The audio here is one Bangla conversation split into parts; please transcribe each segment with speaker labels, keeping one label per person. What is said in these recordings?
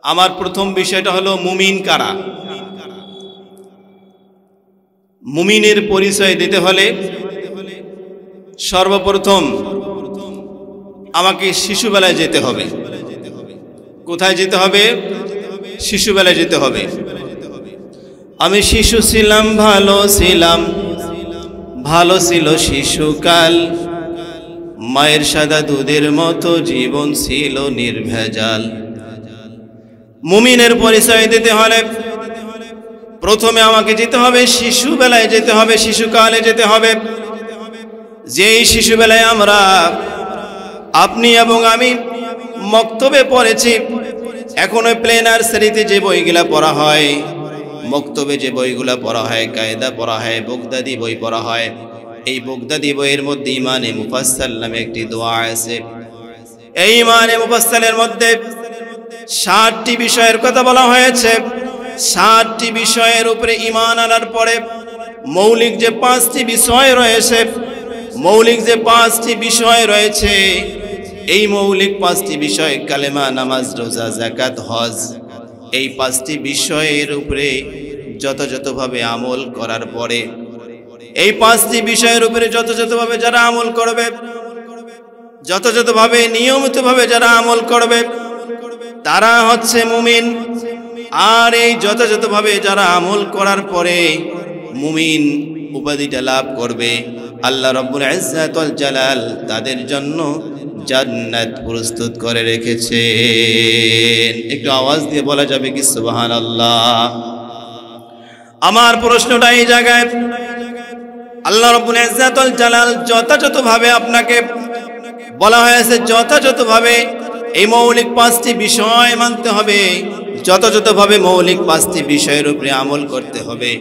Speaker 1: আমার প্রথম বিষয়টা হলো মুমিন কারা। মুমিনের পরিচয় দিতে হলে সর্বপ্রথম আমাকে শিশুবেলায় যেতে হবে। কোথায় যেতে হবে? শিশুবেলায় যেতে হবে। আমি শিশু ছিলাম, ভালো ছিলাম, ভালো ছিল শিশুকাল, মায়ের সাদা দুধের মতো জীবন ছিল নির্ভেজাল। মুমিনের পরিচয় দিতে হলে প্রথমে আমাকে যেতে হবে শিশুবেলায় যেতে হবে, শিশুকালে যেতে হবে। যেই শিশুবেলায় আপনি এবং আমি মক্তবে পড়েছি। এখন ওই প্লে নার্সারিতে যে বইগুলা পড়া হয়, মক্তবে যে বইগুলা পড়া হয়, কায়দা পড়া হয়, বগদাদি বই পড়া হয়, এই বগদাদি বইয়ের মধ্যে ইমানে মুফাসসাল নামে একটি দোয়া আছে। এই ইমানে মুফাসসালের মধ্যে 60টি বিষয়ের কথা বলা হয়েছে। 60টি বিষয়ের উপরে ঈমান আনার পরে মৌলিক যে 5টি বিষয় রয়েছে, এই মৌলিক 5টি বিষয় কালেমা, নামাজ, রোজা, যাকাত, হজ, এই 5টি বিষয়ের উপরে যথাযথভাবে আমল করার পরে, এই 5টি বিষয়ের উপরে যথাযথভাবে যারা আমল করবে, যথাযথভাবে নিয়মিতভাবে যারা আমল করবে, তারা হচ্ছে মুমিন। আর এই যথাযথভাবে যারা আমল করার পরে মুমিন উপাধিটা লাভ করবে, আল্লাহ রাব্বুল ইজ্জাত ওয়াল জালাল তাদের জন্য জান্নাত প্রস্তুত করে রেখেছেন। একটু আওয়াজ দিয়ে বলা যাবে কি সুবহানাল্লাহ? আমার প্রশ্নটা এই জায়গায়, আল্লাহ রাব্বুল ইজ্জাত ওয়াল জালাল যথাযথভাবে আপনাকে বলা হয়েছে, যথাযথভাবে এই মৌলিক 5টি বিষয় মানতে হবে, যথাযথভাবে মৌলিক 5টি বিষয়ের উপরে আমল করতে হবে।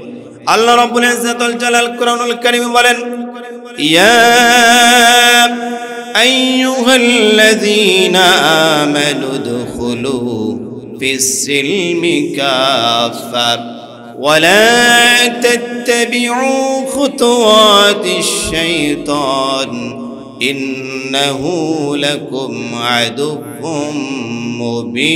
Speaker 1: আল্লাহ রাব্বুল ইজ্জাত ওয়াল জালাল কোরআনুল কারীমে বলেন, ইয়া আইয়ুহাল্লাযীনা আমানু দুখুলু ফিস-সিলমি কাফা ওয়া লা তাত্তাবিউ খুতুওয়াতিশ শাইতান ইন্নাহু লাকুম আদুউম মুবিন।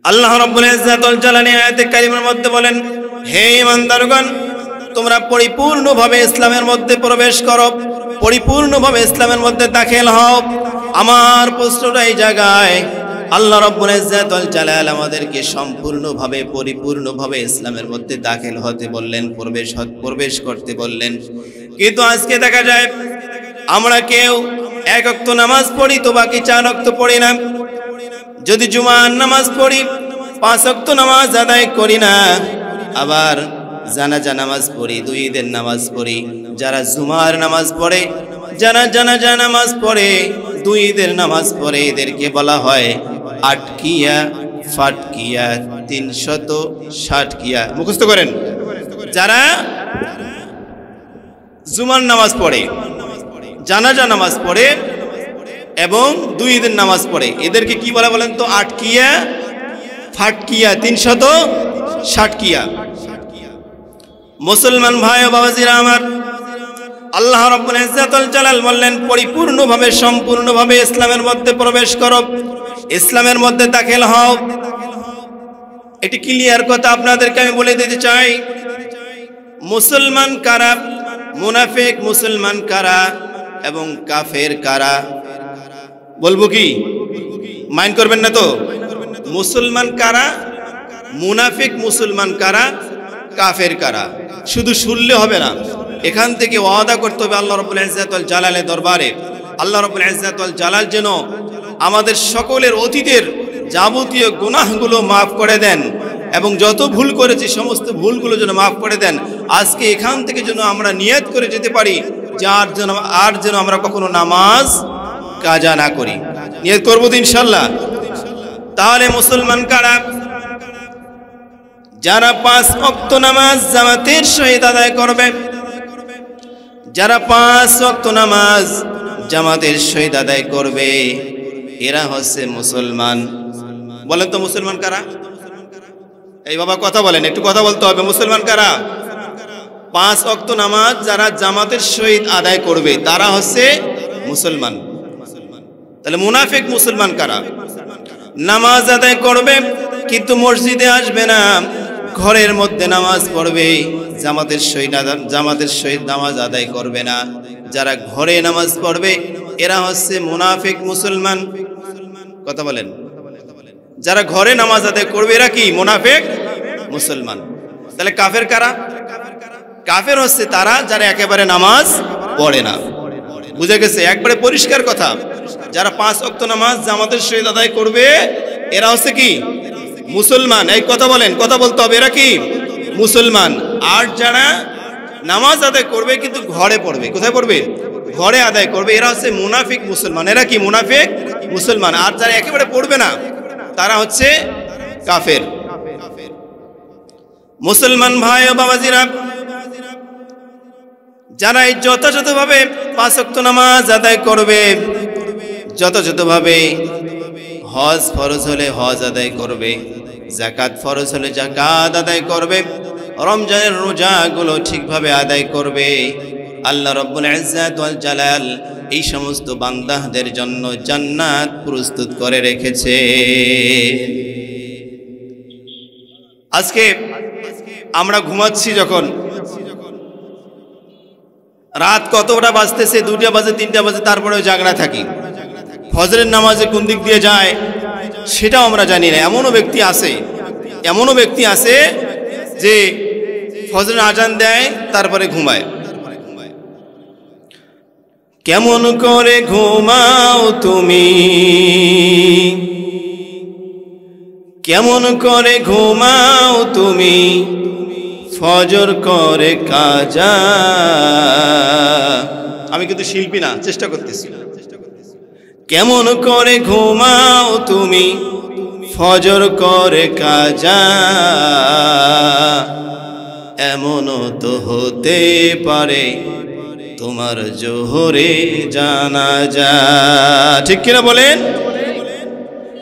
Speaker 1: আল্লাহ রাব্বুল ইজ্জাত ওয়াল জালাল আয়াতে কারিমার মধ্যে বলেন, হে ঈমানদারগণ, তোমরা পরিপূর্ণভাবে ইসলামের মধ্যে প্রবেশ করো, পরিপূর্ণভাবে ইসলামের মধ্যে দাখিল হও। আমার প্রশ্নটা এই জায়গায়, আল্লাহ রাব্বুল ইজ্জাত ওয়াল জালাল আমাদেরকে সম্পূর্ণভাবে পরিপূর্ণভাবে ইসলামের মধ্যে দাখিল হতে বললেন, প্রবেশ করতে বললেন। কিন্তু আজকে দেখা যায় আমরা কেউ 1 ওয়াক্ত নামাজ পড়ি তো বাকি 4 ওয়াক্ত পড়ি না। যদি জুমার নামাজ পড়ি 5 ওয়াক্ত নামাজ আদায় করি না। আবার জানাজা নামাজ পড়ি, 2 ঈদের নামাজ পড়ি। যারা জুমার নামাজ পড়ে, যারা জানাজা নামাজ পড়ে, 2 ঈদের নামাজ পড়ে, এদেরকে বলা হয় আটকিয়া, ফাটকিয়া, 360 কিয়া। মুখস্থ করেন। যারা জুমার নামাজ পড়ে, জানাজা নামাজ পড়ে এবং 2 ঈদের নামাজ পড়ে, এদেরকে কি বলা বলেন তো? আটকিয়া, ফাটকিয়া, 360 কিয়া। মুসলমান ভাই ও বাবাজিরা আমার, আল্লাহ রাব্বুল ইজ্জাত ওয়াল জালাল বললেন পরিপূর্ণভাবে, সম্পূর্ণভাবে ইসলামের মধ্যে প্রবেশ করো, ইসলামের মধ্যে দাখিল হও। এটি ক্লিয়ার কথা আপনাদেরকে আমি বলে দিতে চাই। মুসলমান কারা, মুনাফিক মুসলমান কারা এবং কাফের কারা, বলবো কি? মাইন্ড করবেন না তো? মুসলমান কারা, মুনাফিক মুসলমান কারা, কাফের কারা, শুধু শুনলে হবে না, এখান থেকে ওয়াদা করতে হবে আল্লাহ রাব্বুল ইজ্জাত ওয়াল জালালের দরবারে। আল্লাহ রাব্বুল ইজ্জাত ওয়াল জালাল যেন আমাদের সকলের অতীতের যাবতীয় গুনাহগুলো মাফ করে দেন এবং যত ভুল করেছি সমস্ত ভুলগুলো যেন মাফ করে দেন। আজকে এখান থেকে যেন আমরা নিয়ত করে যেতে পারি যে আর যেন আমরা কখনো নামাজ কাজা না করি। নিয়ত করবো তো ইনশাল্লাহ? তাহলে মুসলমান কারা? যারা 5 ওয়াক্ত নামাজ জামাতের সহিত আদায় করবে, যারা 5 ওয়াক্ত নামাজ জামাতের সহিত আদায় করবে, এরা হচ্ছে মুসলমান। বলেন তো মুসলমান কারা? এই বাবা কথা বলেন, একটু কথা বলতে হবে। মুসলমান কারা? 5 ওয়াক্ত নামাজ যারা জামাতের সহিত আদায় করবে তারা হচ্ছে মুসলমান। তাহলে মুনাফিক মুসলমান কারা? নামাজ আদায় করবে কিন্তু মসজিদে আসবে না, ঘরের মধ্যে নামাজ পড়বে, জামাতের সহিত নামাজ আদায় করবে না। যারা ঘরে নামাজ পড়বে এরা হচ্ছে মুনাফিক মুসলমান। কথা বলেন, যারা ঘরে নামাজ আদায় করবে এরা কি? মুনাফিক মুসলমান। তাহলে কাফের কারা? কাফের হচ্ছে তারা যারা একেবারে নামাজ পড়ে না। বুঝে গেছে? একবারে পরিষ্কার কথা। যারা 5 ওয়াক্ত নামাজ জামাতের সহিত আদায় করবে এরা হচ্ছে কি? মুসলমান। এই কথা বলেন, কথা বলতে হবে, এরা কি? মুসলমান। আর যারা নামাজ আদায় করবে কিন্তু ঘরে পড়বে, কোথায় পড়বে? ঘরে আদায় করবে, এরা হচ্ছে মুনাফিক মুসলমান। এরা কি? মুনাফিক মুসলমান। আর যারা একেবারে পড়বে না তারা হচ্ছে কাফের। মুসলমান ভাই ও বাবাজিরা, যারা এই যথাযথভাবে 5 ওয়াক্ত নামাজ আদায় করবে, যথাযথভাবে হজ ফরজ হলে হজ আদায় করবে, যাকাত ফরজ হলে যাকাত আদায় করবে, রমজানের রোজাগুলো ঠিকভাবে আদায় করবে, আল্লাহ রাব্বুল ইজ্জাত ওয়াল জালাল এই সমস্ত বান্দাদের জন্য জান্নাত প্রস্তুত করে রেখেছে। আজকে আমরা ঘুমাচ্ছি যখন, রাত কতটা বাজতেছে, 2টা বাজে 3টা বাজে, তারপরেও জাগনা থাকি। ফজরের নামাজে কোন দিক দিয়ে যায় সেটাও আমরা জানি না। এমনও ব্যক্তি আছে যে ফজরের আজান দেয় তারপরে ঘুমায়। কেমন করে ঘুমাও তুমি, কেমন করে ঘুমাও তুমি, ফজর করে কাজা। আমি কিন্তু শিল্পী না, চেষ্টা করতেছি। কেমন করে ঘুমাও তুমি, ফজর করে কাজা, এমনও তো হতে পারে তোমার জোহরে জানাজা। ঠিক কিনা বলেন?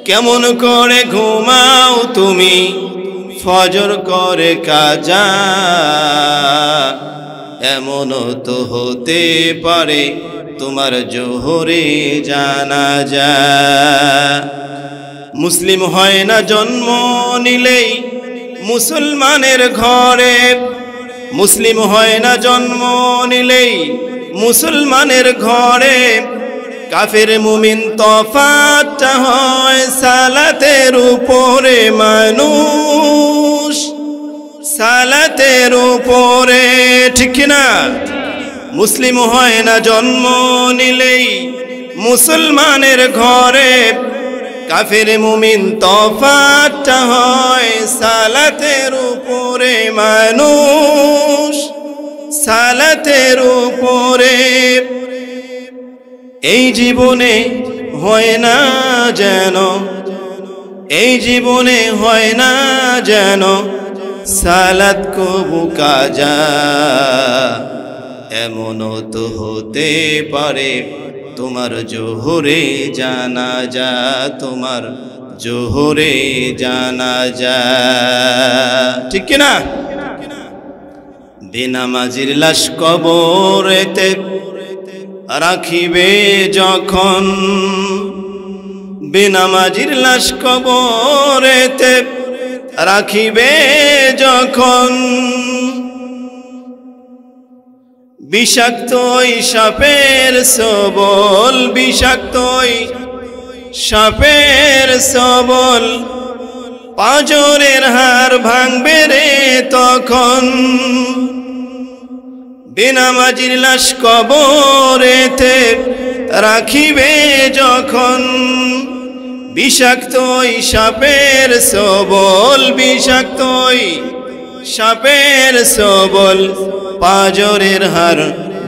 Speaker 1: কেমন করে ঘুমাও তুমি, ফজর করে কাজা, এমনও তো হতে পারে তোমার জোহরে জানাজা। মুসলিম হয় না জন্ম নিলেই মুসলমানের ঘরে, মুসলিম হয় না জন্ম নিলেই মুসলমানের ঘরে, কাফের মুমিন তফাৎটা হয় সালাতের উপরে মানুষ, সালাতের উপরে। ঠিক না? মুসলিম হয় না জন্ম নিলেই মুসলমানের ঘরে, কাফের মুমিন তফাৎটা হয় সালাতের উপরে মানুষ, সালাতের উপরে। এই জীবনে হয় না যেন, এই জীবনে হয় না যেন সালাত কবু কাজা, এমনও তো হতে পারে তোমার জোহরে জানাজা, তোমার জোহরে জানাজা। ঠিক কিনা? বেনামাজির লাশ কবরেতে রাখিবে যখন, বেনামাজির লাশ কবরেতে রাখিবে যখন, বিষাক্ত সাপের সবল, বিষাক্ত সাপের সবল, পাঁজরের হাড় ভাঙবে রে তখন। বেনামাজির লাশ কবরেতে রাখিবে যখন, বিষাক্ত সাপের সবল, বিষাক্ত সাপের সবল, পাঁজরের হাড়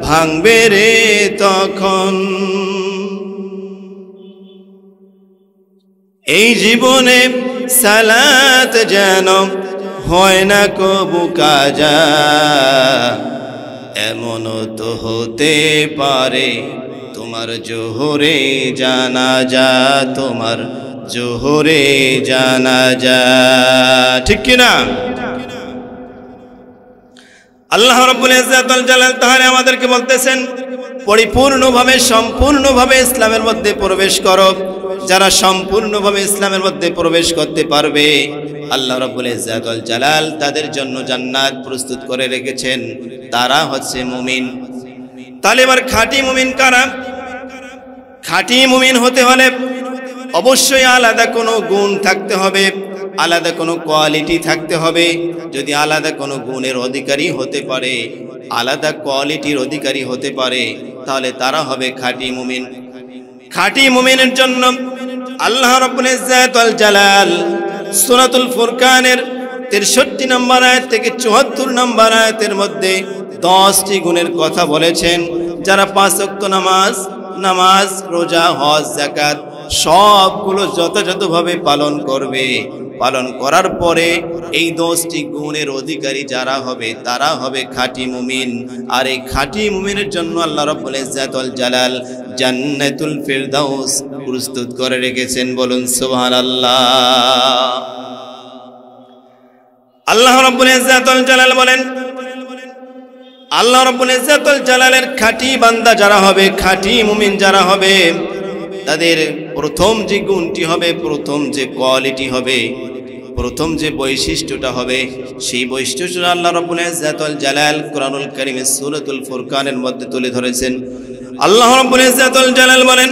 Speaker 1: ভাঙবে রে তখন। এই জীবনে সালাত যেন হয় না কবু কাজা, এমনও তো হতে পারে তোমার জোহরে জানাজা, তোমার জোহরে জানাজা। ঠিক কিনা? আল্লাহ রাব্বুল ইজ্জাত ওয়াল জালাল তাআলা আমাদেরকে বলতেছেন, পরিপূর্ণভাবে সম্পূর্ণভাবে ইসলামের মধ্যে প্রবেশ করো। যারা সম্পূর্ণভাবে ইসলামের মধ্যে প্রবেশ করতে পারবে আল্লাহ রাব্বুল ইজ্জাত ওয়াল জালাল তাদের জন্য জান্নাত প্রস্তুত করে রেখেছেন, তারা হচ্ছে মুমিন। তাহলে এবার খাঁটি মুমিন কারা? খাঁটি মুমিন হতে হলে অবশ্যই আলাদা কোনো গুণ থাকতে হবে, আলাদা কোনো কোয়ালিটি থাকতে হবে। যদি আলাদা কোনো গুণের অধিকারী হতে পারে, আলাদা কোয়ালিটির অধিকারী হতে পারে, তাহলে তারা হবে খাঁটি মুমিন। খাঁটি মুমিনের জন্য আল্লাহ রাব্বুল ইজ্জাত ওয়াল জালাল সূরাতুল ফুরকানের 63 নম্বর আয়াত থেকে 74 নম্বর আয়াতের মধ্যে 10টি গুণের কথা বলেছেন। যারা 5 ওয়াক্ত নামাজ, রোজা, হজ, যাকাত সবগুলো যথাযথভাবে পালন করবে, পালন করার পরে এই 10টি গুণের অধিকারী যারা হবে তারা হবে খাঁটি মুমিন। আর এই খাঁটি মুমিনের জন্য আল্লাহ রাব্বুল ইজ্জাত ওয়াল জালাল জান্নাতুল ফিরদাউস প্রস্তুত করে রেখেছেন। বলুন সুবহানাল্লাহ। আল্লাহ রাব্বুল ইজ্জাত ওয়াল জালাল বলেন, আল্লাহ রাব্বুল ইজ্জাত ওয়াল জালালের খাঁটি বান্দা যারা হবে, খাঁটি মুমিন যারা হবে, তাদের প্রথম যে গুণটি হবে, প্রথম যে কোয়ালিটি হবে, প্রথম যে বৈশিষ্ট্যটা হবে, সেই বৈশিষ্ট্যটা আল্লাহ রাব্বুল ইজ্জাত ওয়াল জালাল কোরআনুল কারীমের সূরাতুল ফুরকানের মধ্যে তুলে ধরেছেন। আল্লাহ রাব্বুল ইজ্জাত ওয়াল জালাল বলেন,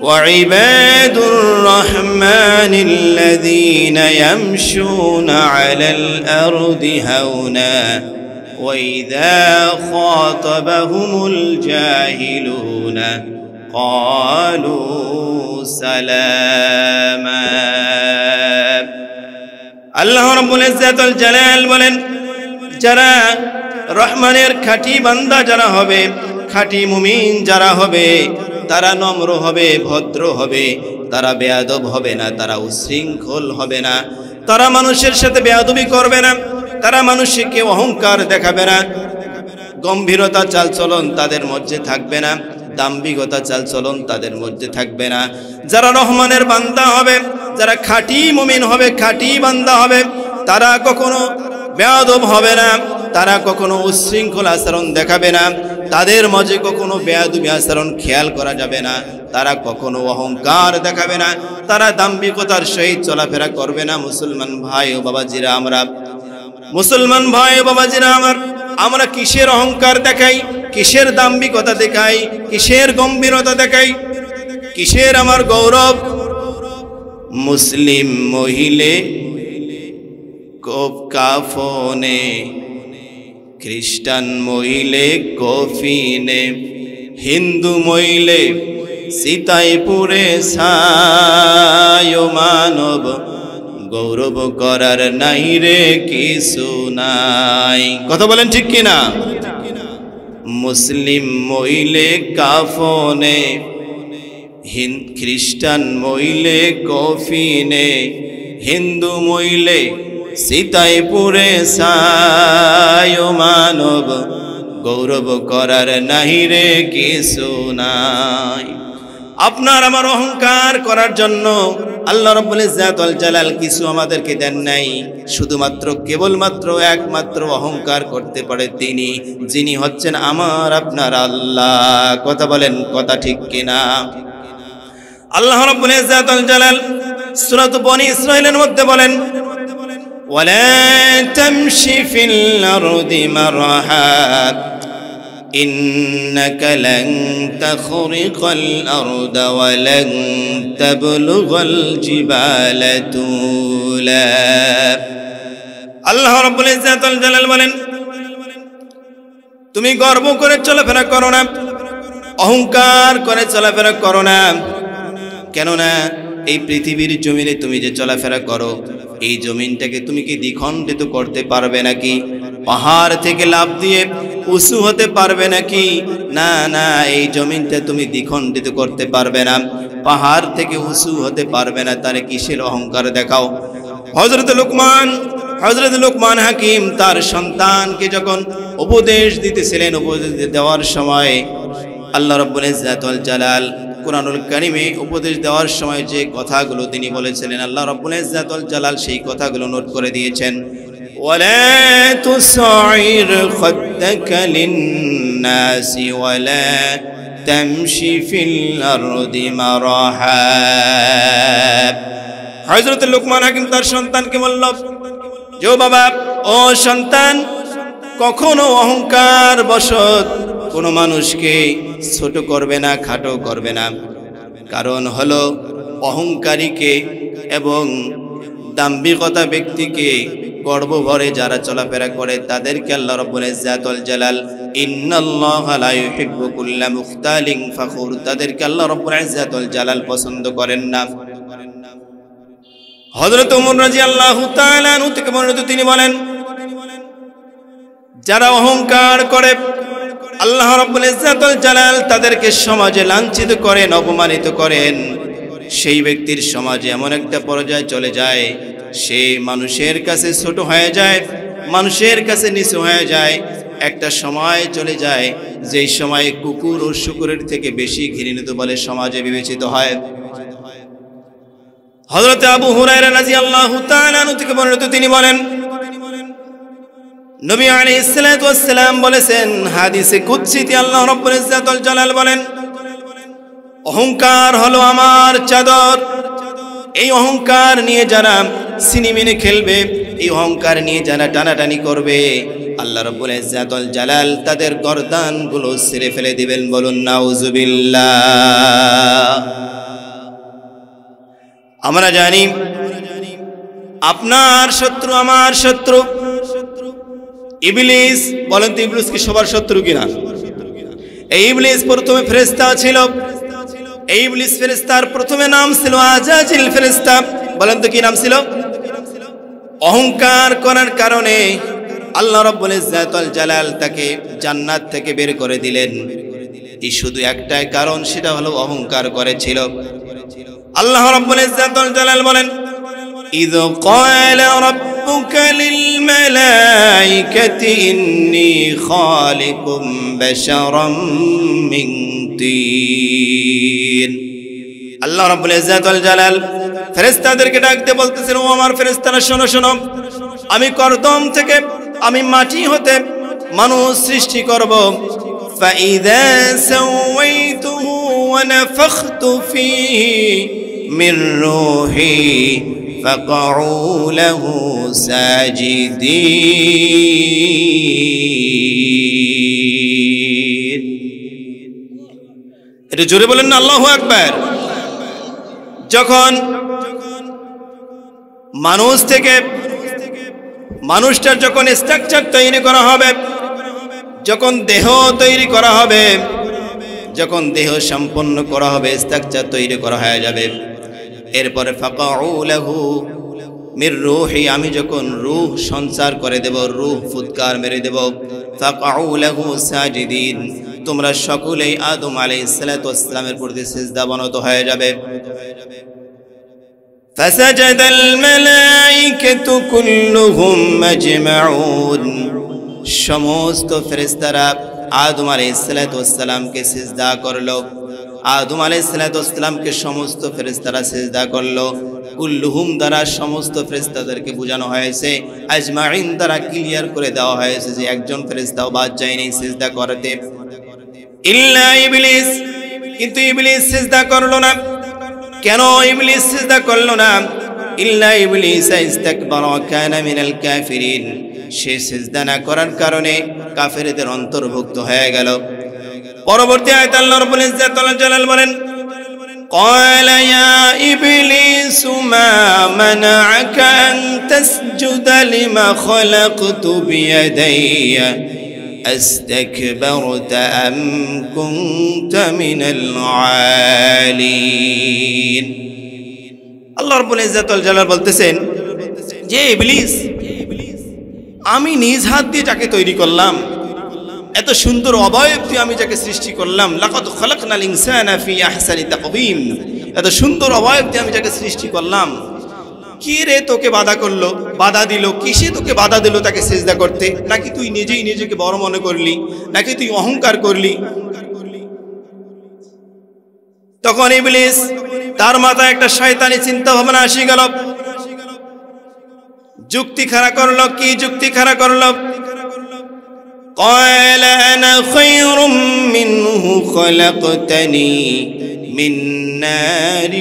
Speaker 1: ওয়াইবাদুর রহমানিল্লাযীনা ইয়ামশুনা আলাল আরদি হাওনা وإذا خاطبهم الجاهلون قالوا سلاما। আল্লাহ রাব্বুল ইজ্জাত ওয়াল জালাল বলেন, যারা রহমানের খাঁটি বান্দা যারা হবে, খাঁটি মুমিন যারা হবে, তারা নম্র হবে, ভদ্র হবে, তারা বেয়াদব হবে না, তারা উশৃঙ্খল হবে না, তারা মানুষের সাথে বেয়াদবি করবে না, তারা মানুষকে অহংকার দেখাবে না, গম্ভীরতা চালচলন তাদের মধ্যে থাকবে না, দাম্ভিকতা চালচলন তাদের মধ্যে থাকবে না। যারা রহমানের বান্দা হবে, যারা খাঁটি মুমিন হবে, খাঁটি বান্দা হবে, তারা কখনো বেয়াদব হবে না, তারা কখনো উশৃঙ্খল আচরণ দেখাবে না, তাদের মাঝে কখনো বেয়াদবি আচরণ খেয়াল করা যাবে না, তারা কখনো অহংকার দেখাবে না, তারা দাম্ভিকতার সহিত চলাফেরা করবে না। মুসলমান ভাই ও বাবাজিরা, মুসলমান ভাই ও বাবাজিরা আমরা কিসের অহংকার দেখাই, কিসের দাম্ভিকতা দেখাই, কিসের গম্ভীরতা দেখাই, কিসের আমার গৌরব? মুসলিম মহিলে কাফনে, খ্রিস্টান মহিলে কফিনে, হিন্দু মহিলে সীতায় পুরে ছায়। মানব গৌরব করার নাই রে কিছু নাই। কথা বলেন ঠিক কিনা? মুসলিম মহিলে কাফনে, খ্রিস্টান মহিলে কফিনে, হিন্দু মহিলে সীতায় পুরে ছায়। মানব গৌরব করার নাই রে কিছু নাই। আপনার আমার অহংকার করার জন্য আল্লাহ রাব্বুল ইজ্জাত ওয়াল জালাল কিছু আমাদেরকে দেন নাই। শুধুমাত্র কেবলমাত্র একমাত্র অহংকার করতে পারে তিনি, যিনি হচ্ছেন আমার আপনার আল্লাহ। কথা বলেন, কথা ঠিক কিনা? আল্লাহ রাব্বুল ইজ্জাত ওয়াল জালাল সূরা বনী ইসরাঈলের মধ্যে বলেন, ওয়ালা তামশি ফিল আরদি মারহা ইন্নাকা লান তাখরিকাল আরদা ওয়া লান তাবলুগাল জিবালা তুলা। আল্লাহ রাব্বুল ইজ্জাত ওয়াল জালাল বলেন, তুমি গর্ব করে চলাফেরা করো না, অহংকার করে চলাফেরা করো না। কেননা এই পৃথিবীর জমিনে তুমি যে চলাফেরা করো, এই জমিনটাকে তুমি কি দ্বিখণ্ডিত করতে পারবে নাকি? পাহাড় থেকে লাফ দিয়ে উঁচু হতে পারবে নাকি? না না, এই জমিনটা তুমি দ্বিখণ্ডিত করতে পারবে না, পাহাড় থেকে উঁচু হতে পারবে না। তারে কিসের অহংকার দেখাও? হযরত লুকমান হাকিম তার সন্তানকে যখন উপদেশ দিতেছিলেন, উপদেশ দেওয়ার সময় আল্লাহ রাব্বুল ইজ্জাত ওয়াল জালাল কুরআনুল কারীমে উপদেশ দেওয়ার সময় যে কথাগুলো তিনি বলেছিলেন, আল্লাহ রাব্বুল ইজ্জাত ওয়াল জালাল সেই কথাগুলো নোট করে দিয়েছেন। ওয়ালা তুসাইর খাদ্দাকা লিন নাসি ওয়ালা তামশি ফিল আরদি মারাহা। হযরত লুকমান হাকিম তার সন্তানকে বলল, যে বাবা, ও সন্তান, কখনো অহংকার বশত কোনো মানুষকে ছোট করবে না, খাটো করবে না। কারণ হলো অহংকারীকে এবং দাম্ভিকতা ব্যক্তিকে গর্ব ভরে যারা চলাফেরা করে তাদেরকে আল্লাহ রাব্বুল ইজ্জাতুল জালাল ইন্নাল্লাহা লা ইউহিব্বু কুল্লা মুখতালিন ফাখুর, তাদেরকে আল্লাহ রাব্বুল ইজ্জাতুল জালাল পছন্দ করেন না। হযরত ওমর রাদিয়াল্লাহু তাআলা আনহু থেকে বর্ণিত, তিনি বলেন, যারা অহংকার করে আল্লাহ রাব্বুল ইজ্জাতুল জালাল তাদেরকে সমাজে লাঞ্ছিত করেন, অপমানিত করেন। সেই ব্যক্তির সমাজে এমন একটা পর্যায়ে চলে যায়, সে মানুষের কাছে ছোট হয়ে যায়, মানুষের কাছে নিচু হয়ে যায়। একটা সময় চলে যায় যেই সময়ে কুকুর ও শুকুরের থেকে বেশি ঘৃণিত বলে সমাজে বিবেচিত হয়। হযরত আবু হুরায়রা রাদিয়াল্লাহু তাআলা আনহু থেকে বর্ণিত, তিনি বলেন, নবী আলাইহিস সালাতু ওয়াস সালাম বলেছেন, হাদিসে কুদসিতে আল্লাহ রাব্বুল ইজ্জাতুল জালাল বলেন, অহংকার হলো আমার চাদর। এই অহংকার নিয়ে যারা সিনেমিনে খেলবে, এই অহংকার নিয়ে যারা টানাটানি করবে, আল্লাহ রাব্বুল ইজ্জাতুল জালাল তাদের গর্দানগুলো ছিঁড়ে ফেলে দিবেন। বলুন নাউজুবিল্লাহ। আমরা জানি আপনার শত্রু আমার শত্রু ইবলিস। বলেন তো ইবলিস কি সবার শত্রু কিনা? এই ইবলিস প্রথমে ফেরেশতা ছিল। এই ইবলিস ফেরেশতার প্রথমে নাম ছিল আজাজিল ফেরেশতা। বলেন তো কি নাম ছিল? অহংকার করার কারণে আল্লাহ রাব্বুল ইজ্জাতুল জালাল তাকে জান্নাত থেকে বের করে দিলেন। এই শুধু একটাই কারণ, সেটা হলো অহংকার করেছিল। আল্লাহ রাব্বুল ইজ্জাতুল জালাল বলেন, ইয ক্বালা রাব্বুকা লিল মালাইকাতি ইন্নী খালিকুম বাশারাম মিন তিন। আল্লাহ রাব্বুল ইজ্জাতুল জালাল ফেরেশতাদেরকে ডাকতে বলতেছেন, ও আমার ফেরেশতারা, শোনো শোনো, আমি কর্দম থেকে, আমি মাটি হতে মানুষ সৃষ্টি করব। ফাইযা সাওয়াইতুহু ওয়া নাফাখতু ফীহি মির রূহি ফাকউ লাহু সাজিদিন। এটা জোরে বলেন না আল্লাহু আকবার। যখন মানুষ থেকে মানুষটার যখন স্ট্রাকচার তৈরি করা হবে, যখন দেহ তৈরি করা হবে, যখন দেহ সম্পন্ন করা হবে, স্ট্রাকচার তৈরি করা হয়ে যাবে, এরপরে ফাকাউ লাহু মির রূহি, আমি যখন রূহ সঞ্চার করে দেব, রূহ ফুৎকার মেরে দেব, ফাকাউ লাহু সাজিদিন, তোমরা সকলেই আদম আলাইহিস সালাতু ওয়াস সালামের প্রতি সিজদা বনত হয়ে যাবে। ফাসাজাদাল মালাইকাতু কুল্লুহুম আজমাউন, সমস্ত ফেরেশতারা আদম আলাইহিস সালাতু ওয়াস সালামকে সিজদা করলো। আদম আলাইহিস সালাতু ওয়াস সালামকে সমস্ত ফেরেশতারা সিজদা করলো। কুল্লুহুম দ্বারা সমস্ত ফেরেশতাদেরকে বোঝানো হয়েছে, আজমাইন দ্বারা ক্লিয়ার করে দেওয়া হয়েছে যে একজন ফেরেশতাও বাদ যায়নি সিজদা করতে, ইল্লা ইবলিস। কিন্তু ইবলিস সিজদা করলো না। কেন ইবলিস সিজদা করলো না? ইল্লা ইবলিস ইস্তাকবারা ওয়া কানা মিনাল কাফিরিন, সে সিজদা না করার কারণে কাফেরদের অন্তর্ভুক্ত হয়ে গেল। পরবর্তী আয়াতে আল্লাহ রাব্বুল ইজ্জাতুল জালাল বলেন, ক্বালা ইয়া ইবলিস মা মানাআকা আন তাসজুদা লিমা খালাকতু বিয়াদাইয়া আস্তাকবারতা আম কুনতা মিনাল আলিন। আল্লাহ রাব্বুল ইজ্জাতুল জালাল বলতেছেন যে ইবলিস, আমি নিজ হাত দিয়ে যাকে তৈরি করলাম, এত সুন্দর অবয়ব দিয়ে আমি যাকে সৃষ্টি করলাম, লাকাদ খালাকনাল ইনসানা ফি আহসানি তাকবীম, এত সুন্দর অবয়ব দিয়ে আমি যাকে সৃষ্টি করলাম, কি রে তোকে বাধা করলো, বাধা দিল, কিসে তোকে বাধা দিল তাকে সিজদা করতে? নাকি তুই নিজেই নিজেকে বড় মনে করলি, নাকি তুই অহংকার করলি? তখন ইবলিস, তার মাথায় একটা শয়তানি চিন্তা ভাবনা আসি গেল। যুক্তি খাড়া করলো। কি যুক্তি খাড়া করলো? قال أنا خير منه خلقتني من نار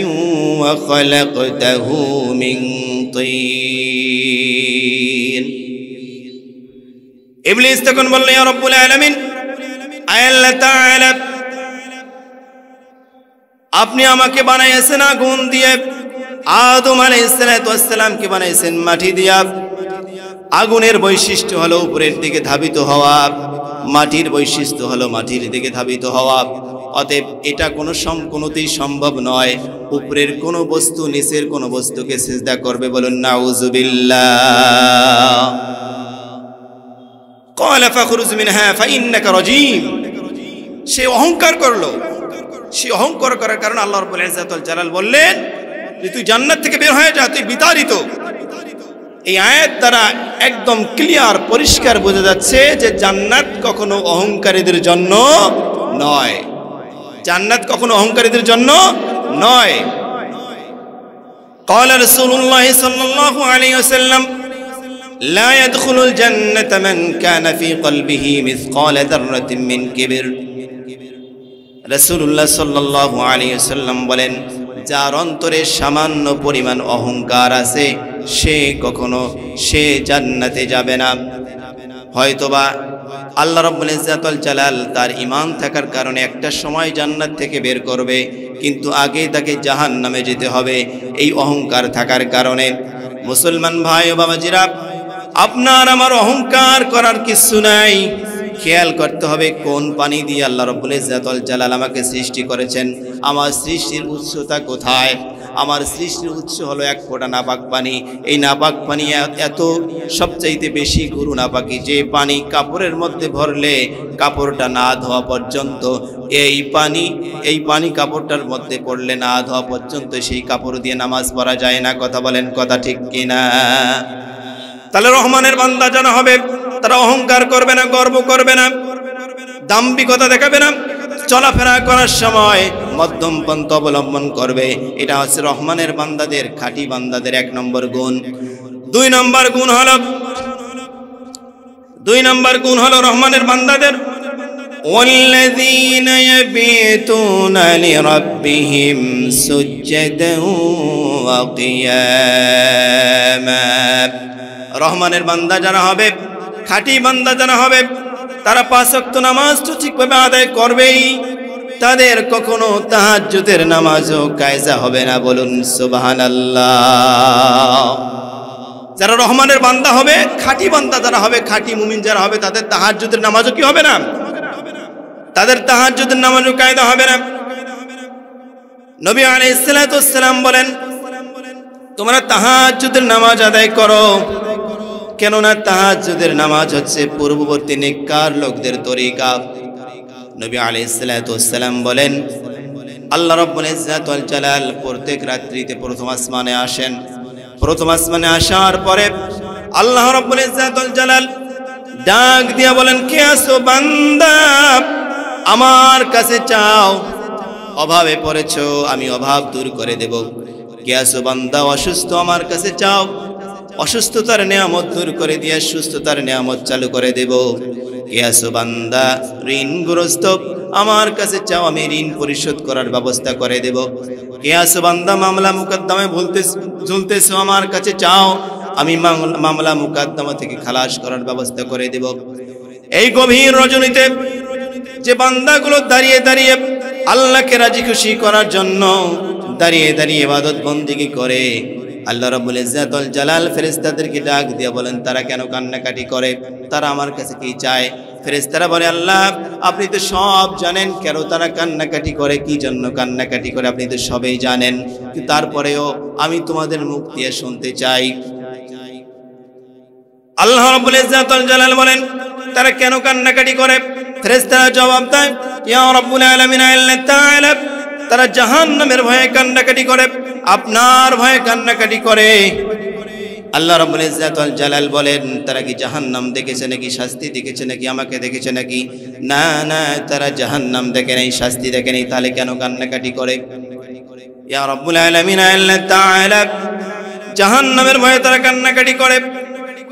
Speaker 1: وخلقته من طين ইবলিস তখন বলল ইয়া রব্বুল আলামিন আল্লাহ তাআলা আপনি আমাকে বানাইছেন আগুন দিয়ে আদম আলাইহিস সালামকে বানাইছেন মাটি দিয়ে আগুনের বৈশিষ্ট্য হলো উপরের দিকে ধাবিত হওয়া মাটির বৈশিষ্ট্য হলো মাটির দিকে ধাবিত হওয়া অতএব এটা কোনোতেই সম্ভব নয় উপরের কোনো বস্তু নিচের কোনো বস্তুকে সিজদা করবে বলুন নাউযুবিল্লাহ قال فاخرج منها فإنك رجيم সে অহংকার করলো সে অহংকার করার কারণে আল্লাহ রাব্বুল ইজ্জাত ওয়াল জালাল বললেন যে তুই জান্নাত থেকে বের হয়ে যা তুই বিতাড়িত এই আয়াত দ্বারা একদম ক্লিয়ার পরিষ্কার বোঝা যাচ্ছে যে জান্নাত কখনো অহংকারীদের জন্য নয় জান্নাত কখনো অহংকারীদের জন্য নয় قال رسول الله صلى الله عليه وسلم لا يدخل الجنة من كان في قلبه مثقال ذرة من كبر রাসূলুল্লাহ সাল্লাল্লাহু আলাইহি ওয়াসাল্লাম বলেন যার অন্তরে সামান্য পরিমাণ অহংকার আছে সে জান্নাতে যাবে না হয়তোবা আল্লাহ রাব্বুল ইজ্জাত ওয়াল জালাল তার ঈমান থাকার কারণে একটা সময় জান্নাত থেকে বের করবে কিন্তু আগে তাকে জাহান্নামে যেতে হবে এই অহংকার থাকার কারণে মুসলমান ভাই ও বাবাজিরা আপনার আমার অহংকার করার কিছু নাই খেয়াল করতে হবে কোন পানি দিয়ে আল্লাহ রাব্বুল ইজ্জাত ওয়াল জালাল আমাকে সৃষ্টি করেছেন আমার সৃষ্টির উৎসটা কোথায় আমার সৃষ্টির উৎস হলো এক ফোঁটা নাপাক পানি এই নাপাক পানি এত সবচাইতে বেশি গুরু নাপাকি যে পানি কাপড়ের মধ্যে ভরলে কাপড়টা না ধোয়া পর্যন্ত এই পানি কাপড়টার মধ্যে পড়লে না ধোয়া পর্যন্ত সেই কাপড় দিয়ে নামাজ পড়া যায় না কথা বলেন কথা ঠিক কিনা তাহলে রহমানের বান্দা জানা হবে তারা অহংকার করবে না গর্ব করবে না দাম্ভিকতা দেখাবে না চলাফেরা করার সময় মধ্যম পন্থা অবলম্বন করবে এটা হচ্ছে রহমানের বান্দাদের খাঁটি বান্দাদের এক নম্বর গুণ দুই নম্বর গুণ হলো রহমানের বান্দাদের ওয়াল্লাযীনা ইয়াবিতুনা লিরাব্বিহিম সুজদান ওয়া কিয়ামা রহমানের বান্দা যারা হবে খাঁটি বান্দা যারা হবে তারা পাঁচ ওয়াক্ত নামাজ তো ঠিকভাবে আদায় করবেই তাদের কখনো তাহাজ্জুদের নামাজও কায়জা হবে না বলুন সুবহানাল্লাহ যারা রহমানের বান্দা হবে খাঁটি বান্দা যারা হবে খাঁটি মুমিন যারা হবে তাদের তাহাজ্জুদের নামাজও কি হবে না তাদের তাহাজ্জুদের নামাজও কায়দা হবে না নবী আলাইহিস সালাতু ওয়াস সালাম বলেন তোমরা তাহাজ্জুদের নামাজ আদায় করো কেননা তাহাজ্জুদের নামাজ হচ্ছে পূর্ববর্তী নেককার লোকদের তরিকা নবী আলাইহিস সালাতু ওয়াস সালাম বলেন আল্লাহ রাব্বুল ইজ্জাত ওয়াল জালাল প্রত্যেক রাত্রিতে প্রথম আসমানে আসেন প্রথম আসমানে আসার পরে আল্লাহ রাব্বুল ইজ্জাত ওয়াল জালাল ডাক দিয়া বলেন কে আছো বান্দা আমার কাছে চাও অভাবে পড়েছো আমি অভাব দূর করে দেব কে আছো বান্দা অসুস্থ আমার কাছে চাও অসুস্থতার নিয়ামত দূর করে দিয়ে সুস্থতার নিয়ামত চালু করে দেব কে আছো বান্দা ঋণগ্রস্ত আমার কাছে চাও আমি ঋণ পরিশোধ করার ব্যবস্থা করে দেব কে আছো বান্দা মামলা মুকদ্দমায় ঝুলতেছো আমার কাছে চাও আমি মামলা মুকদ্দমা থেকে খালাস করার ব্যবস্থা করে দেব এই গভীর রজনীতে যে বান্দাগুলো দাঁড়িয়ে দাঁড়িয়ে আল্লাহকে রাজি খুশি করার জন্য দাঁড়িয়ে দাঁড়িয়ে ইবাদত বন্দেগী করে আল্লাহ রাব্বুল ইজ্জাত ওয়াল জালাল ফেরেশতাদেরকে ডাক দিয়ে বলেন তারা কেন কান্নাকাটি করে তারা আমার কাছে কি চায় ফেরেশতারা বলে আল্লাহ আপনি তো সব জানেন কেন তারা কান্নাকাটি করে কি জন্য কান্নাকাটি করে আপনি তো সবই জানেন কিন্তু তারপরেও আমি তোমাদের মুখ দিয়ে শুনতে চাই আল্লাহ রাব্বুল ইজ্জাত ওয়াল জালাল বলেন তারা কেন কান্নাকাটি করে ফেরেশতারা জবাব দেয় ইয়া রাব্বুল আলামিন আল্লাহ তাআলা তারা জাহান্নামের ভয়ে কান্নাকাটি করে আপনার ভয়ে কান্নাকাটি করে আল্লাহ রাব্বুল ইজ্জাত ওয়াল জালাল বলেন তারা কি জাহান্নাম দেখেছে নাকি শাস্তি দেখেছে নাকি আমাকে দেখেছে নাকি না না তারা জাহান্নাম দেখে নাই শাস্তি দেখে নাই তাহলে কেন কান্নাকাটি করে ইয়া রাব্বুল আলামিন আল্লাহ তাআলা জাহান্নামের ভয়ে তারা কান্নাকাটি করে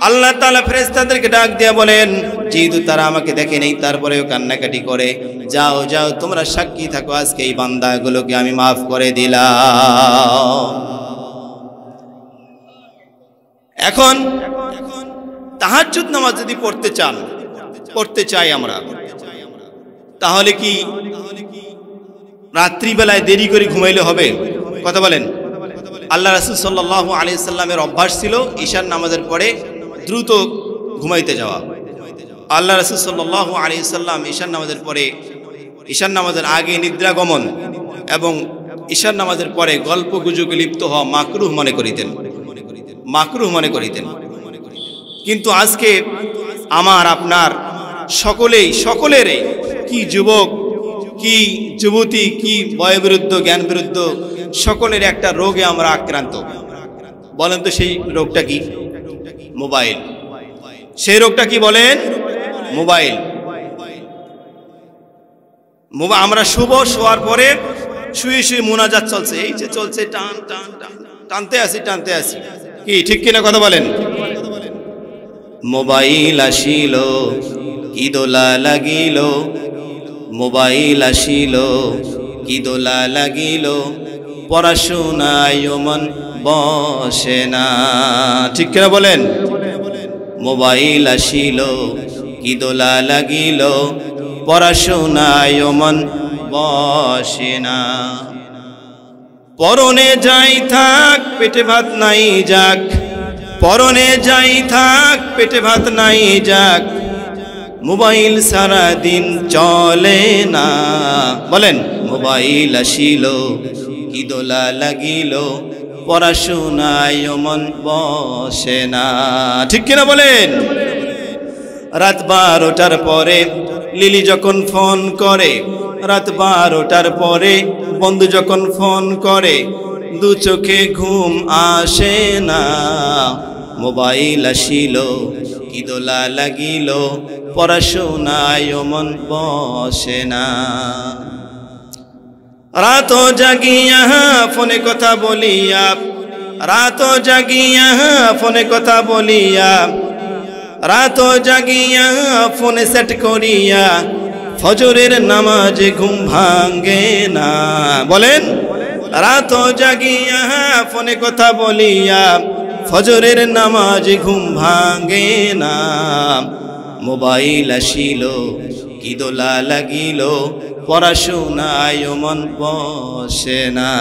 Speaker 1: আল্লাহ তাআলা ফেরেশতাদেরকে ডাক দিয়ে বলেন যেহেতু তারা আমাকে দেখে নেই তারপরেও কান্নাকাটি করে, যাও যাও তোমরা সাক্ষী থাকো, আজকে এই বান্দাগুলোকে আমি মাফ করে দিলাম। এখন তাহাজ্জুদ নামাজ যদি পড়তে চাই আমরা, তাহলে কি রাত্রিবেলায় দেরি করে ঘুমাইলে হবে? কথা বলেন। আল্লাহ রাসূল সাল্লাল্লাহু আলাইহি সাল্লামের অভ্যাস ছিল ঈশার নামাজের পরে দ্রুত ঘুমাইতে যাওয়া। আল্লাহ রাসূল সাল্লাল্লাহু আলাইহি সাল্লাম ঈশার নামাজের পরে, ঈশার নামাজের আগে নিদ্রা গমন এবং ঈশার নামাজের পরে গল্প গুজবে লিপ্ত হওয়া মাকরুহ মনে করিতেন। কিন্তু আজকে আমার আপনার সকলেরই, কি যুবক কি যুবতী কি বয়োবৃদ্ধ জ্ঞান বৃদ্ধ, সকলের একটা রোগে আমরা আক্রান্ত। বলেন তো সেই রোগটা কি? মোবাইল। সেই রোগটা কি বলেন? মোবাইল। আমরা শোয়ার পরে শুয়ে শুয়ে মুনাজাত চলছে, এই যে চলছে, টানতে আসি, কি ঠিক কিনা কথা বলেন? মোবাইল আসিল কি দোলা লাগিল, মোবাইল আসিল কি দোলা লাগিল, পড়াশোনায় মন বসে না, ঠিক কিনা বলেন? মোবাইল আসিল কি দোলা লাগিল, পড়াশোনায় মন বসে না। পরনে যাই থাক পেটে ভাত নাই যাক, পরনে যাই থাক পেটে ভাত নাই যাক, মোবাইল সারা দিন চলে না। বলেন, মোবাইল আসিল কি দোলা লাগিল, পড়াশোনায় মন বসে না, ঠিক কিনা বলেন? রাত 12টার পরে লিলি যখন ফোন করে, রাত 12টার পরে বন্ধু যখন ফোন করে, দু চোখে ঘুম আসে না। মোবাইল আসিল কি দোলা লাগিল, পড়াশোনায় মন বসে না। রাত জাগিয়া ফোনে কথা বলিয়া, রাত জাগিয়া ফোনে কথা বলিয়া, রাত জাগিয়া ফোনে সেট করিয়া, ফজরের নামাজে ঘুম ভাঙ্গে না। বলেন, রাত জাগিয়া ফোনে কথা বলিয়া, ফজরের নামাজে ঘুম ভাঙ্গে না। মোবাইল আসিল কি দোলা লাগিল, পড়াশোনায় মন বসে না,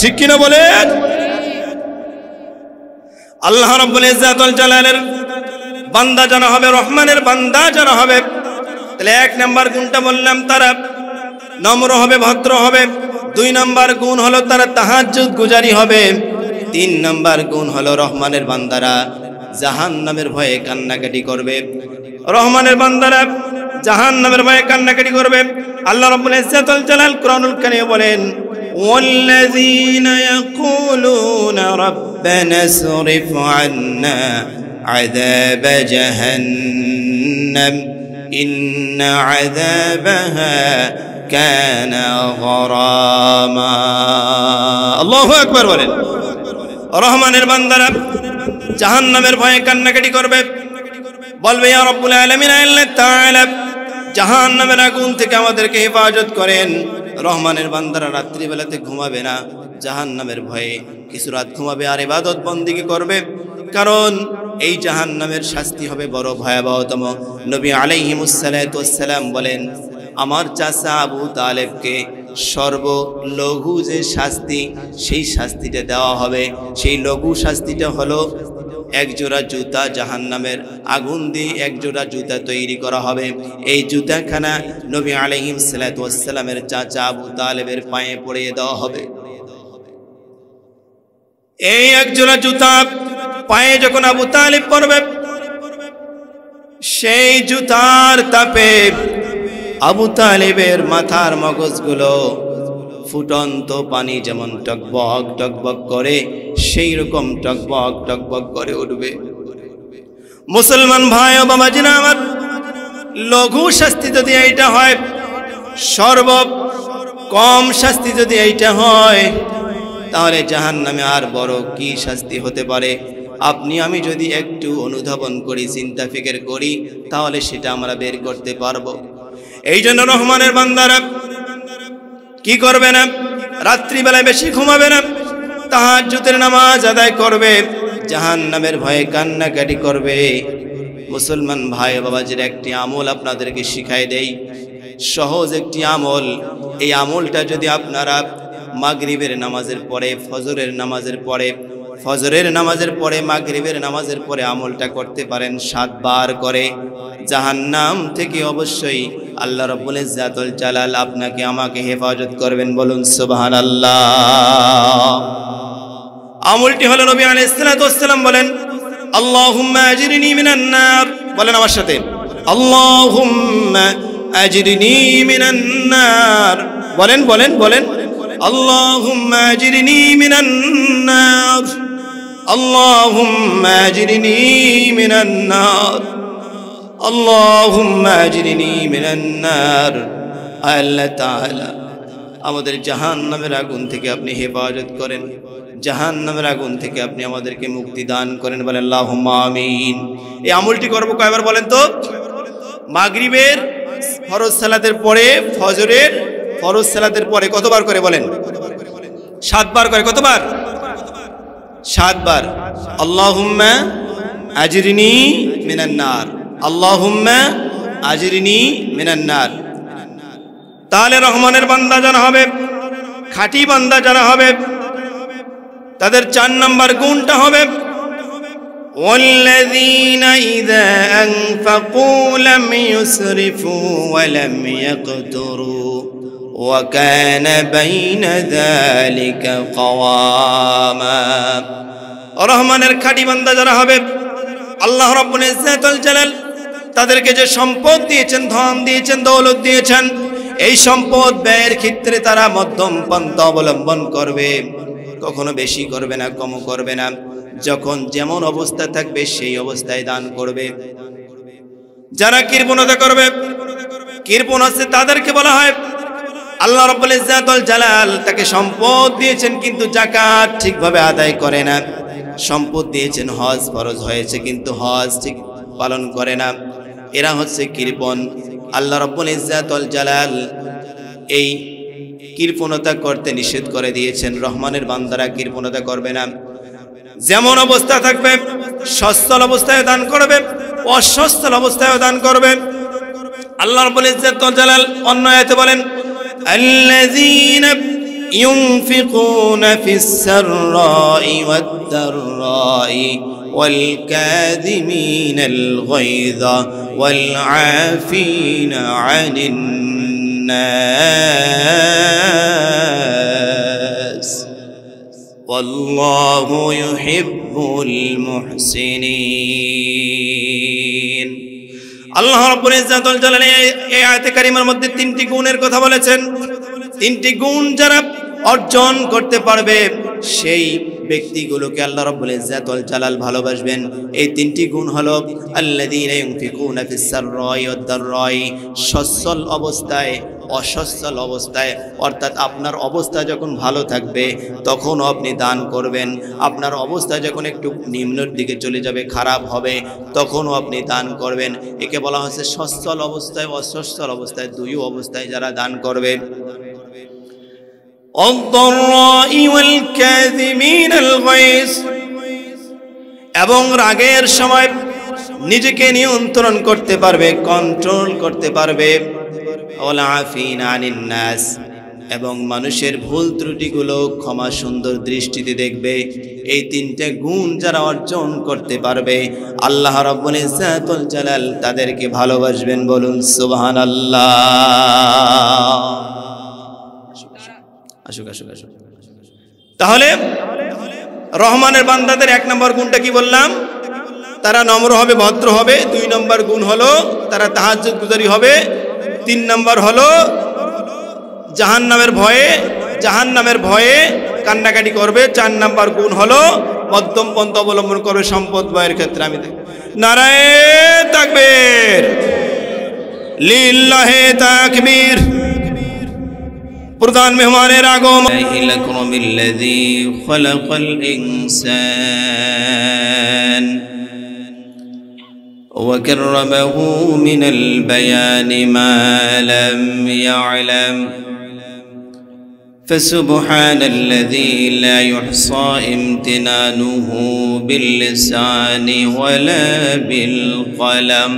Speaker 1: ঠিক কিনা বলেন? আল্লাহ রাব্বুল ইজ্জাত ওয়াল জালালের বান্দা যারা হবে, রহমানের বান্দা যারা হবে, তাহলে 1 নাম্বার গুণটা বললাম, তারা নম্র হবে, ভদ্র হবে। 2 নাম্বার গুণ হলো তারা তাহাজ্জুদ গুজারি হবে। 3 নাম্বার গুণ হলো রহমানের বান্দারা জাহান্নামের ভয়ে কান্নাকাটি করবে। রহমানের বান্দারা জাহান্নামের ভয়ে কান্নাকাটি করবে। আল্লাহ রাব্বুল ইজ্জাত ওয়াল জালাল কুরআনুল কারীমে বলেন, ওয়াল্লাযীনা ইয়াকুলুনা রাব্বানা সরিফ আন্না আযাব জাহান্নাম ইন্না আযাবাহা কানা গরামা। আল্লাহু আকবার বলেন। রহমানের বান্দারা জাহান্নামের ভয়ে কান্নাকাটি করবে, বলবে, ইয়া রাব্বুল আলামিন, আল্লাহ তাআলা জাহান্নামের আগুন থেকে আমাদেরকে হেফাজত করেন। রহমানের বান্দারা রাত্রিবেলাতে ঘুমাবে না, জাহান্নামের ভয়ে কিছু রাত ঘুমাবে আর ইবাদত বন্দেগী করবে, কারণ এই জাহান্নামের শাস্তি হবে বড় ভয়াবহতম। নবী আলাইহিমুস সালাতু ওয়াস সালাম বলেন, আমার চাচা আবু তালেবকে সর্বলঘু যে শাস্তি, সেই শাস্তিটা দেওয়া হবে। সেই লঘু শাস্তিটা হলো 1 জোড়া জুতা, জাহান্নামের আগুন দিয়ে 1 জোড়া জুতা তৈরি করা হবে। এই জুতাখানা নবী আলাইহিস সালাতু ওয়াস সালামের চাচা আবু তালেবের পায়ে পরিয়ে দেওয়া হবে। এই 1 জোড়া জুতা পায়ে যখন আবু তালেব পরবে, সেই জুতার তাপে আবু তালেবের মাথার মগজগুলো ফুটন্ত পানি যেমন টকবক টকবক করে, সেই রকম টকবক টকবক করে উঠবে। মুসলমান ভাই ও বাবাজিরা আমার, লঘু শাস্তি যদি এইটা হয়, সর্ব কম শাস্তি যদি এইটা হয়, তাহলে জাহান্নামে আর বড় কি শাস্তি হতে পারে? আপনি আমি যদি একটু অনুধাবন করি, চিন্তা ফিকির করি, তাহলে সেটা আমরা বের করতে পারবো। এই জন্য রহমানের বান্দারা কি করবে না? রাত্রিবেলায় বেশি ঘুমাবে না, তাহাজ্জুদের নামাজ আদায় করবে, জাহান্নামের ভয়ে কান্নাকাটি করবে। মুসলমান ভাই বাবাজির একটি আমল আপনাদেরকে শিখাই দেই, সহজ একটি আমল। এই আমলটা যদি আপনারা মাগরিবের নামাজের পরে, ফজরের নামাজের পরে, ফজরের নামাজের পরে, মাগরিবের নামাজের পরে আমলটা করতে পারেন 7 বার করে, জাহান্নাম থেকে অবশ্যই আল্লাহ রাব্বুল ইজ্জাতুল জালাল আপনাকে আমাকে হেফাজত করবেন। বলুন সুবহানাল্লাহ। আমলটি হলো নবী আলাইহিস সালাতু ওয়াস সালাম বলেন, আল্লাহুম্মা আজরিনি মিনান নার। বলেন আমার সাথে, আল্লাহুম্মা আজরিনি মিনান নার। বলেন বলেন বলেন, আল্লাহুম্মা আজরিনি মিনান নার, আল্লাহুম্মা আজরিনি মিনান নার, আল্লাহুম্মা আজরিনি মিনান নার। আল্লাহ তাআলা আমাদের জাহান্নামের আগুন থেকে আপনি হেফাজত করেন, জাহান্নামের আগুন থেকে আপনি আমাদেরকে মুক্তি দান করেন। বলেন আল্লাহুম্মা আমিন। এই আমলটি করব কয়বার বলেন তো? মাগরিবের ফরজ সালাতের পরে, ফজরের ফরজ সালাতের পরে কতবার করে বলেন? 7 বার করে। কতবার? 7 বার। আল্লাহুম্মা আজরিনি মিনান নার, আল্লাহুম্মা আজরিনি মিনান নার। তাহলে রহমানের বান্দা যারা হবে, খাঁটি বান্দা যারা হবে, তাদের 4 নম্বর গুণটা হবে والذين إذا أنفقوا لم يسرفوا ولم يقتروا وكان بين ذلك قواما। রহমানের খাঁটি বান্দা যারা হবে, আল্লাহ রাব্বুল ইজ্জাতুল জালাল তাদেরকে যে সম্পদ দিয়েছেন, ধন দিয়েছেন, দৌলত দিয়েছেন, এই সম্পদ ব্যয়ের ক্ষেত্রে তারা মধ্যম পন্থা অবলম্বন করবে, কখনো বেশি করবে না, কমও করবে না। যখন যেমন অবস্থা থাকবে সেই অবস্থায় দান করবে। যারা কৃপণতা করবে, কৃপণ আছে, তাদেরকে বলা হয় আল্লাহ রাব্বুল ইজ্জাতুল জালাল তাকে সম্পদ দিয়েছেন কিন্তু যাকাত ঠিকভাবে আদায় করে না। সম্পদ দিয়েছেন, হজ ফরজ হয়েছে কিন্তু হজ ঠিক পালন করে না, এরা হচ্ছে কৃপণ। আল্লাহ রাব্বুল ইজ্জাতুল জালাল এই কৃপণতা করতে নিষেধ করে দিয়েছেন। রহমানের বান্দারা কৃপণতা করবে না, যেমন অবস্থা থাকবে সচ্ছল অবস্থায় দান করবে, অসচ্ছল অবস্থায় দান করবে। আল্লাহ রাব্বুল ইজ্জাতুল জালাল অন্য আয়াতে বলেন, আল্লাযীনা ইউনফিকুনা ফিস সাররাই ওয়াদ দাররাই ওয়াল কাযিমিনাল গায়যা ওয়াল আফিনা আনিন নাস ওয়াল্লাহু ইউহিব্বুল মুহসিনিন। আল্লাহ রাব্বুল ইজ্জাতুল জালাল এই আয়াতে কারিমার মধ্যে 3টি গুণের কথা বলেছেন। 3টি গুণ যারা অর্জন করতে পারবে সেই ব্যক্তিগুলোকে আল্লাহ রাব্বুল ইজ্জাতুল জালাল ভালোবাসবেন। এই 3টি গুণ হলো আল্লাযীনা ইউনফিকুনা ফিস সাররাই ওয়াদ দাররাই, সচ্ছল অবস্থায়, অসচ্ছল অবস্থায়, অর্থাৎ আপনার অবস্থা যখন ভালো থাকবে তখনও আপনি দান করবেন, আপনার অবস্থা যখন একটু নিম্নের দিকে চলে যাবে, খারাপ হবে, তখনও আপনি দান করবেন। একে বলা হচ্ছে সচ্ছল অবস্থায়, অসচ্ছল অবস্থায়, 2 অবস্থায় যারা দান করবে। এবং রাগের সময় নিজেকে নিয়ন্ত্রণ করতে পারবে, কন্ট্রোল করতে পারবে। এবং মানুষের ভুল ত্রুটিগুলো ক্ষমা সুন্দর দৃষ্টিতে দেখবে। এই 3টে গুণ যারা অর্জন করতে পারবে আল্লাহ রাব্বুল ইজ্জাতুল জালাল তাদেরকে ভালোবাসবেন। বলুন সুবহানাল্লাহ। আসুক আসুক আসুক। তাহলে রহমানের বান্দাদের 1 নম্বর গুণটা কি বললাম? তারা নম্র হবে, ভদ্র হবে। 2 নম্বর গুণ হলো তারা তাহাজ্জুদ গুজারি হবে। 3 নম্বর হলো জাহান্নামের ভয়ে কান্নাকাটি করবে। 4 নম্বর গুণ হলো মধ্যম পন্থা অবলম্বন করবে সম্পদ ব্যয়ের ক্ষেত্রে। আমি নারায়ে তাকবীর, লিল্লাহে তাকবীর। প্রধান মেহমানের আগমন الأكرم الذي خلق الإنسان وكرمه من البيان ما لم يعلم فسبحان الذي لا يحصى امتنانه باللسان ولا بالقلم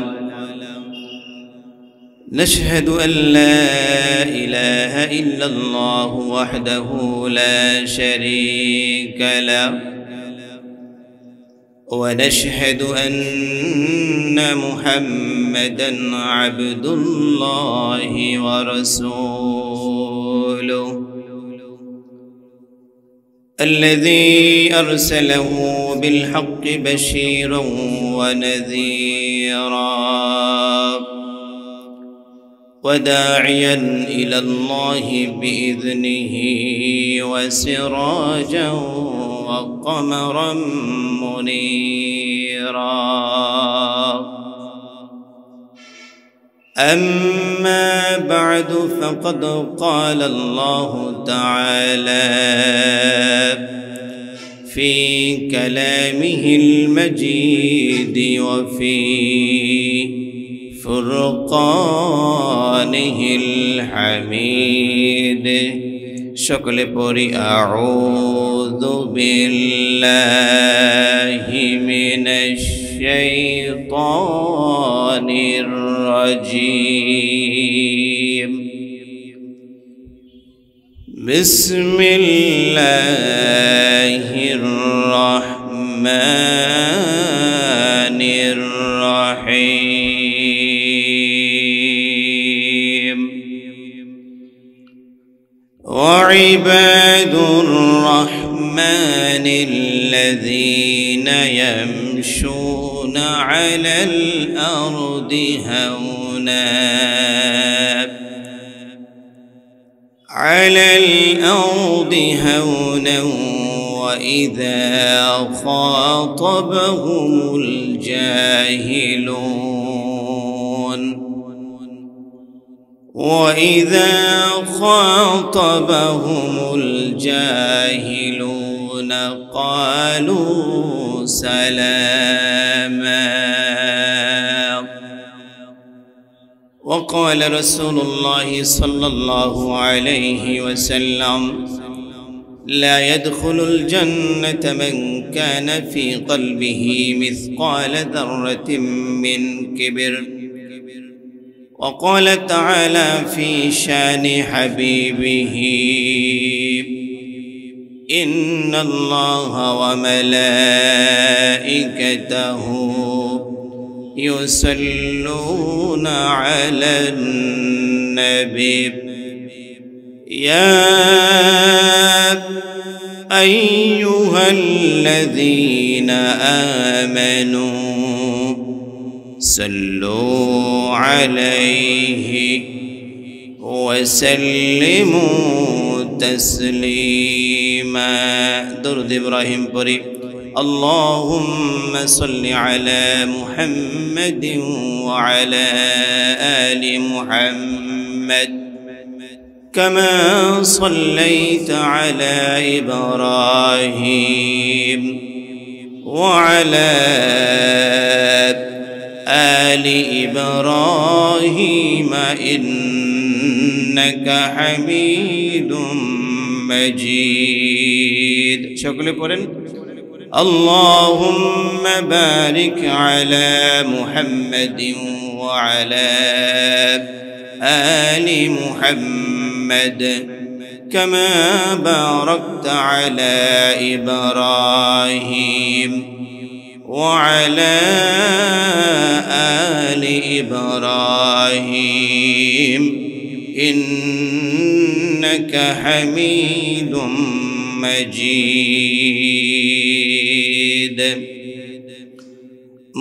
Speaker 1: نشهد أن لا إله إلا الله وحده لا شريك له ونشهد أن محمدًا عبد الله ورسوله الذي أرسله بالحق بشيرا ونذيرا وداعيا إلى الله بإذنه وسراجا وقمرا منيرا أما بعد فقد قال الله تعالى في كلامه المجيد وفي فرقانه الحميد شكل بري أعوذ بالله من الشيطان الرجيم بسم الله الرحمن الرحيم وعباد الرحمن الذين يمشون على الأرض هونا وإذا خاطبهم الجاهلون قالوا سلاما وقال رسول الله صلى الله عليه وسلم لا يدخل الجنة من كان في قلبه مثقال ذرة من كبر وقال تعالى في شان حبيبه إن الله وملائكته يصلون على النبي يا أيها الذين آمنوا صلوا عليه وسلموا تسليما درود إبراهيم بري اللهم صل على محمد وعلى آل محمد كما صليت على إبراهيم وعلى آل إبراهيم إنك حميد مجيد شكرا لكم اللهم بارك على محمد وعلى آل محمد كما باركت على إبراهيم وعلى آل إبراهيم إنك حميد مجيد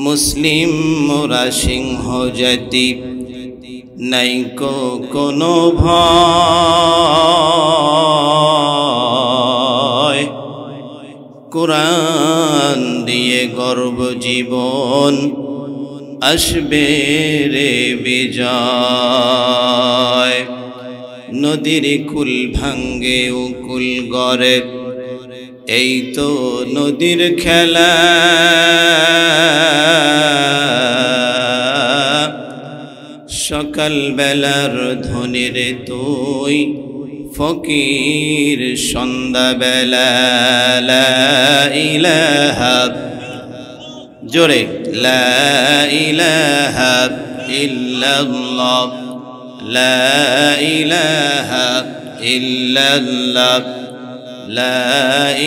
Speaker 1: মুসলিম মোরা সিংহ জাতি নাইকো কোনো ভয় কুরআন দিয়ে গর্ব জীবন আসবে রে বিজয় নদীর কুল ভাঙ্গে ও কুল গড়ে, এই তো নদীর খেলা। সকাল বেলার ধনির তুই ফকির সন্ধ্যা বেলা। লা ইলাহা, জোরে লা ইলাহা ইল্লাল্লাহ, লা ইলাহা ইল্লাল্লাহ, লা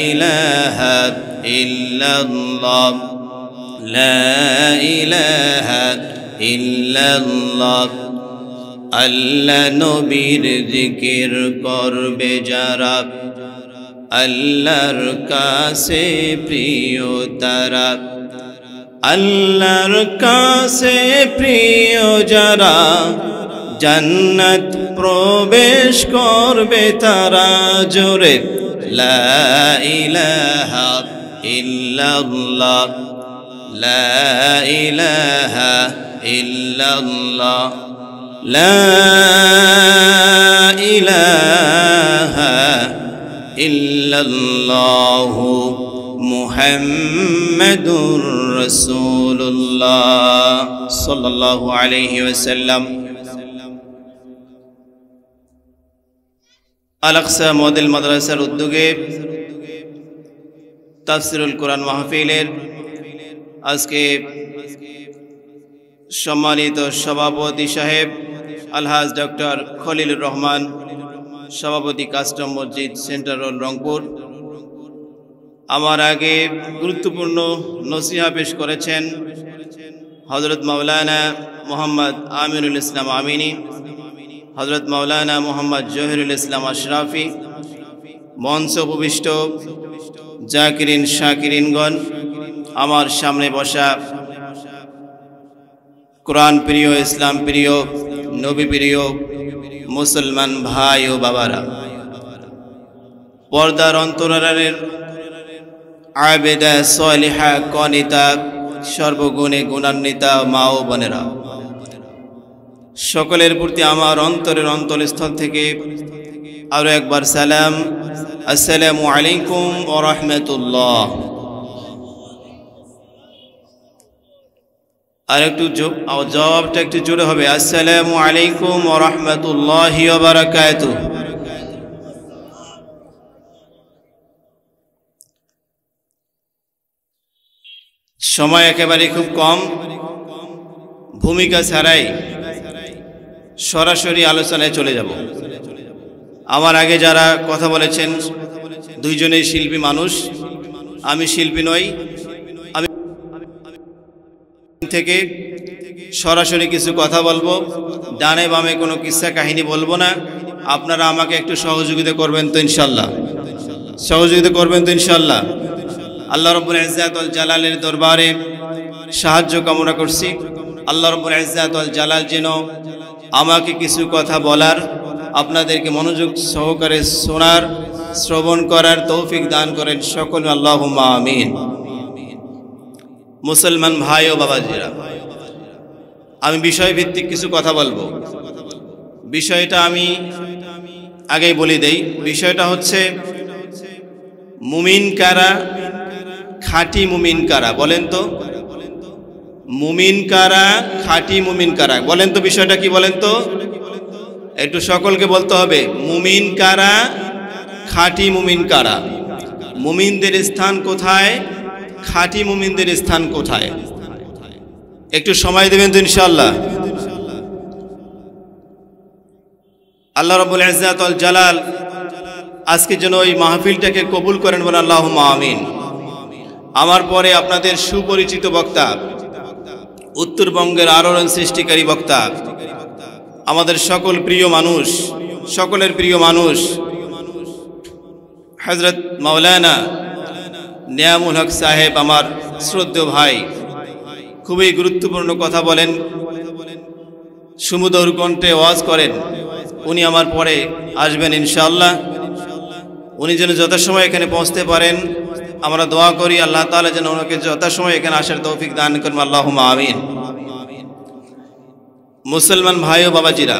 Speaker 1: ইলাহা ইল্লাল্লাহ, লা ইলাহা ইল্লাল্লাহ। আল্লাহ নবীর জিকির করবে যারা, আল্লাহর কাছে প্রিয় তারা। আল্লাহর কাছে প্রিয় যারা, জান্নাত প্রবেশ করবে তারা। জোরে লা ইলাহা ইল্লাল্লাহ, লা ইলাহা ইল্লাল্লাহ, লা ইলাহা ইল্লাল্লাহ, মুহাম্মাদুর রাসূলুল্লাহ সাল্লাল্লাহু আলাইহি ওয়াসাল্লাম। আল আকসা মডেল মাদ্রাসার উদ্যোগে তাফসিরুল কোরআন মাহফিলের আজকে সম্মানিত সভাপতি সাহেব আলহাজ ডক্টর খলিলুর রহমান, সভাপতি কাস্টম মসজিদ সেন্টার রোড রংপুর, আমার আগে গুরুত্বপূর্ণ নসিহা পেশ করেছেন হযরত মাওলানা মোহাম্মদ আমিনুল ইসলাম আমিনী, হযরত মাওলানা মোহাম্মদ জহিরুল ইসলাম আশরাফি, মঞ্চ উপবিষ্ট জাকিরিন শাকিরিনগণ, আমার সামনে বসা কোরআন প্রিয়, ইসলাম প্রিয়, নবী প্রিয় মুসলমান ভাই ও বাবারা, পর্দার অন্তরালের আবেদা সালিহা কনিতা, সর্বগুণে গুণান্বিতা মা ও বোনেরা, সকলের প্রতি আমার অন্তরের অন্তরস্থল থেকে আরো একবার সালাম। আসসালামু আলাইকুম ওয়া রাহমাতুল্লাহ। আর একটু জবাবটা একটু জোরে হবে, আসসালামু আলাইকুম ওয়া রাহমাতুল্লাহি ওয়া বারাকাতুহু। সময় একেবারে খুব কম, ভূমিকা ছাড়াই সরাসরি আলোচনায় চলে যাব। আমার আগে যারা কথা বলেছেন দুইজনেই শিল্পী মানুষ, আমি শিল্পী নই। আমি থেকে সরাসরি কিছু কথা বলবো, ডানে বামে কোনো কিস্সা কাহিনী বলবো না। আপনারা আমাকে একটু সহযোগিতা করবেন তো ইনশাল্লাহ, সহযোগিতা করবেন তো ইনশাল্লাহ। আল্লাহ রাব্বুল ইজ্জাত ওয়াল জালালের দরবারে সাহায্য কামনা করছি। আল্লাহ রাব্বুল ইজ্জাত ওয়াল জালাল যেন আমাকে কিছু কথা বলার, আপনাদেরকে মনোযোগ সহকারে শোনার, শ্রবণ করার তৌফিক দান করেন সকলে, আল্লাহুম্মা আমিন। মুসলমান ভাই ও বাবাজিরা, আমি বিষয়ভিত্তিক কিছু কথা বলবো। বিষয়টা আমি আগেই বলে দেই। বিষয়টা হচ্ছে মুমিন কারা, খাঁটি মুমিন কারা, বলেন তো? মুমিন কারা, খাঁটি মুমিন কারা, বলেন তো? বিষয়টা কি বলেন তো? একটু সকলকে বলতে হবে, মুমিন কারা, খাঁটি মুমিন কারা, মুমিনদের স্থান কোথায়, খাঁটি মুমিনদের স্থান কোথায়? একটু সময় দেবেন তো ইনশাআল্লাহ। আল্লাহ রাব্বুল ইজ্জাত ওয়াল জালাল আজকে যেন ওই মাহফিলটাকে কবুল করেন, বলেন আল্লাহুম্মা আমিন। আমার পরে আপনাদের সুপরিচিত বক্তা, উত্তরবঙ্গের আলোড়ন সৃষ্টিকারী বক্তা, আমাদের সকল প্রিয় মানুষ, সকলের প্রিয় মানুষ হযরত মাওলানা নিয়ামুল হক সাহেব, আমার শ্রদ্ধেয় ভাই, খুবই গুরুত্বপূর্ণ কথা বলেন, সুমধুর কণ্ঠে ওয়াজ করেন। উনি আমার পরে আসবেন ইনশাআল্লাহ। উনি যেন যথাসময় এখানে পৌঁছতে পারেন, আমরা দোয়া করি আল্লাহ তাআলা যেন ওনাকে যথাসময় এখানে আসার তৌফিক দান করেন, আল্লাহুম্মা আমিন। মুসলমান ভাই ও বাবাজিরা,